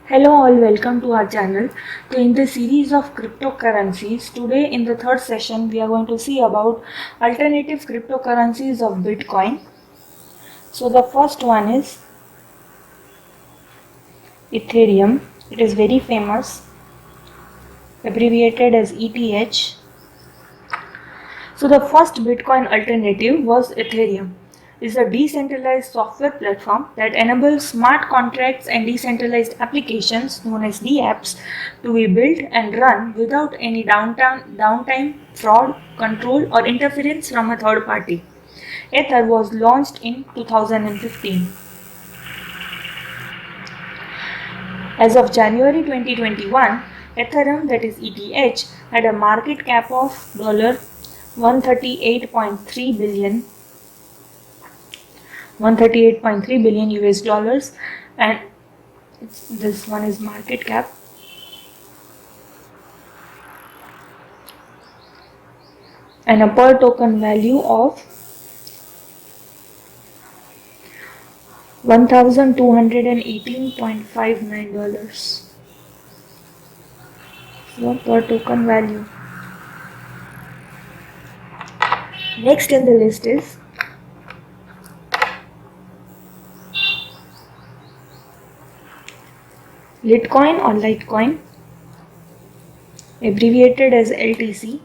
Hello all, welcome to our channel. So in the series of cryptocurrencies, today in the third session we are going to see about alternative cryptocurrencies of Bitcoin. So the first one is Ethereum. It is very famous, abbreviated as ETH. So the first Bitcoin alternative was Ethereum. It is a decentralized software platform that enables smart contracts and decentralized applications known as DApps to be built and run without any downtime, fraud, control or interference from a third party. Ether was launched in 2015. As of January 2021, Ethereum, that is ETH, had a market cap of $138.3 billion US dollars, and this one is market cap. And a per token value of $1,218.59. So per token value. Next in the list is Litecoin or Litecoin, abbreviated as LTC.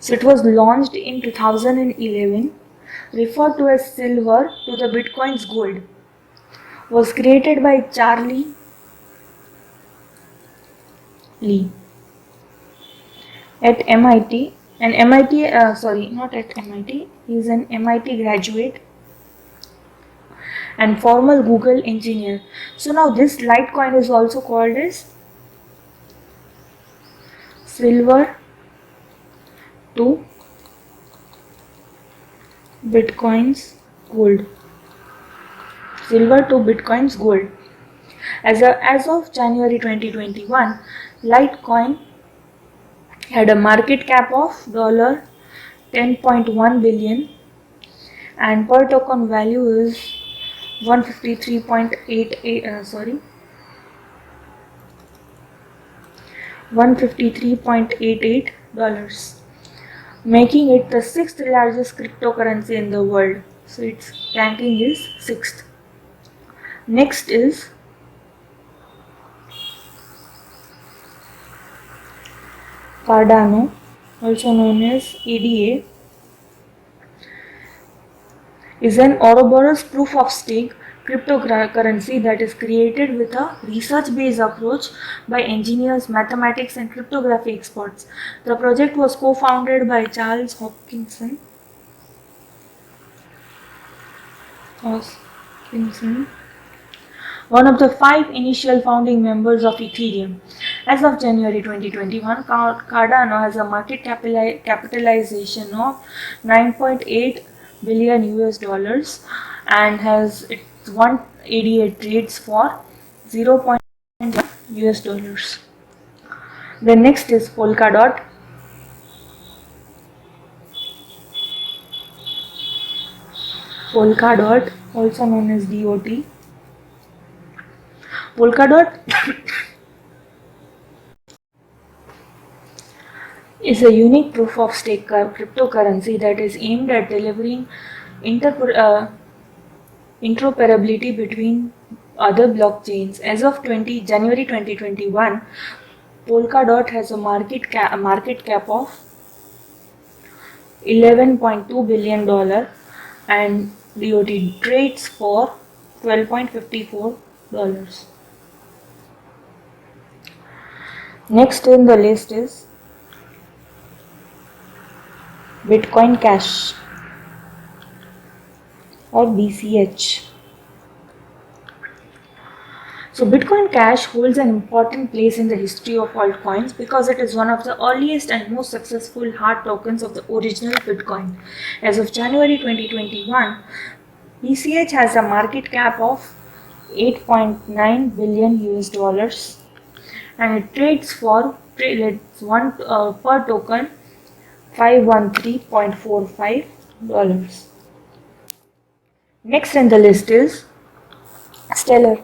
So it was launched in 2011, referred to as silver to the Bitcoin's gold. Was created by Charlie Lee at MIT. He is an MIT graduate and former Google engineer. So now this Litecoin is also called as silver to Bitcoin's gold. Silver to Bitcoin's gold. As of January 2021, Litecoin had a market cap of $10.1 billion and per token value is $153.88, making it the sixth largest cryptocurrency in the world. So its ranking is sixth. Next is Cardano, also known as ADA, is an Ouroboros proof of stake cryptocurrency that is created with a research-based approach by engineers, mathematics and cryptography experts. The project was co-founded by Charles Hoskinson, one of the 5 initial founding members of Ethereum. As of January 2021, Cardano has a market capitalization of 9.8 billion US dollars and has its 188 trades for 0.1 US dollars. The next is Polkadot. Polkadot, also known as DOT. Polkadot is a unique proof of stake cryptocurrency that is aimed at delivering interoperability between other blockchains. As of January 2021, Polkadot has a market cap of $11.2 billion and DOT trades for $12.54. Next in the list is Bitcoin Cash or BCH. So Bitcoin Cash holds an important place in the history of altcoins because it is one of the earliest and most successful hard tokens of the original Bitcoin. As of January 2021, BCH has a market cap of 8.9 billion US dollars and it trades for per token $513.45. Next in the list is Stellar.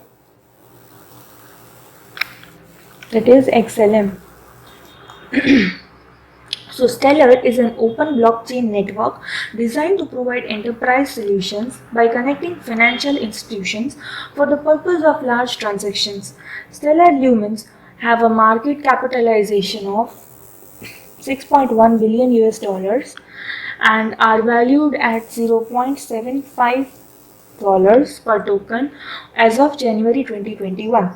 that is XLM. So Stellar is an open blockchain network designed to provide enterprise solutions by connecting financial institutions for the purpose of large transactions. Stellar Lumens have a market capitalization of 6.1 billion US dollars and are valued at $0.75 per token as of January 2021.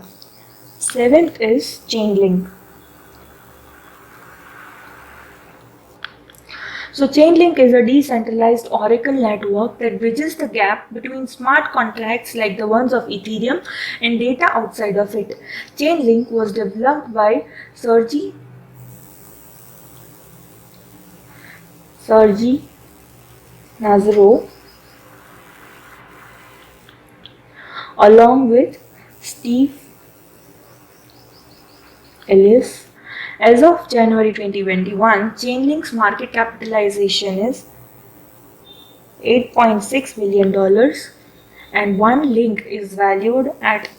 Seventh is Chainlink. So Chainlink is a decentralized Oracle network that bridges the gap between smart contracts like the ones of Ethereum and data outside of it. Chainlink was developed by Sergey Nazarov along with Steve Ellis. As of January 2021, Chainlink's market capitalization is $8.6 billion and one link is valued at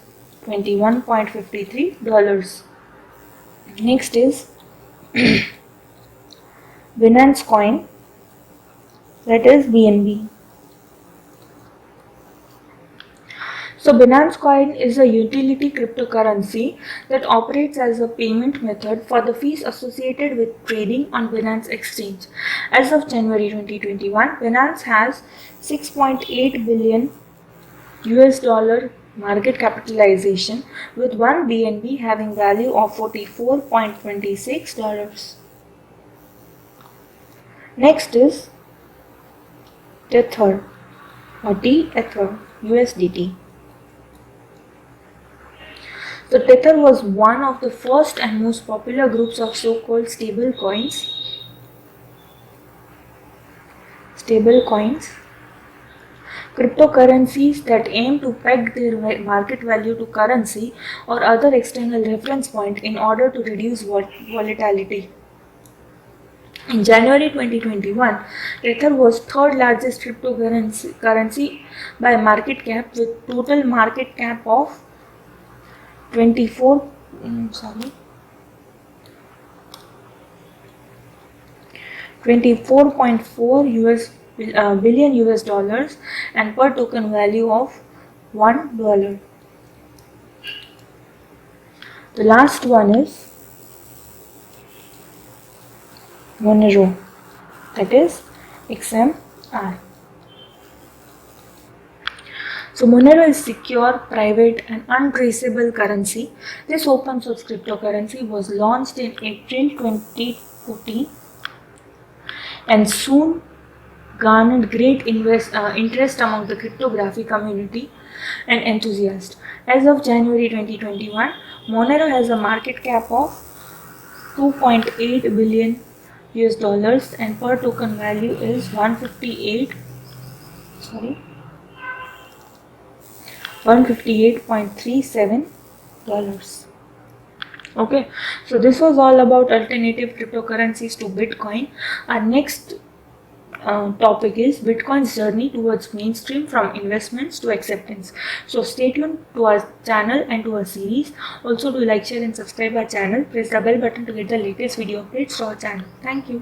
$21.53. Next is Binance Coin, that is BNB. So Binance Coin is a utility cryptocurrency that operates as a payment method for the fees associated with trading on Binance Exchange. As of January 2021, Binance has 6.8 billion US dollar market capitalization with one BNB having value of $44.26. Next is Tether or Tether USDT. So Tether was one of the first and most popular groups of so-called stable coins. Cryptocurrencies that aim to peg their market value to currency or other external reference point in order to reduce volatility. In January 2021, Tether was third largest cryptocurrency by market cap with total market cap of 24.4 billion US dollars and per token value of $1. The last one is Monero, that is XMR. So Monero is secure, private and untraceable currency. This open source cryptocurrency was launched in April 2014 and soon garnered great interest among the cryptography community and enthusiasts. As of January 2021, Monero has a market cap of 2.8 billion US dollars and per token value is $158.37. Okay, so this was all about alternative cryptocurrencies to Bitcoin. Our next topic is Bitcoin's journey towards mainstream from investments to acceptance. So stay tuned to our channel and to our series. Also do like, share and subscribe our channel. Press the bell button to get the latest video updates to our channel. Thank you.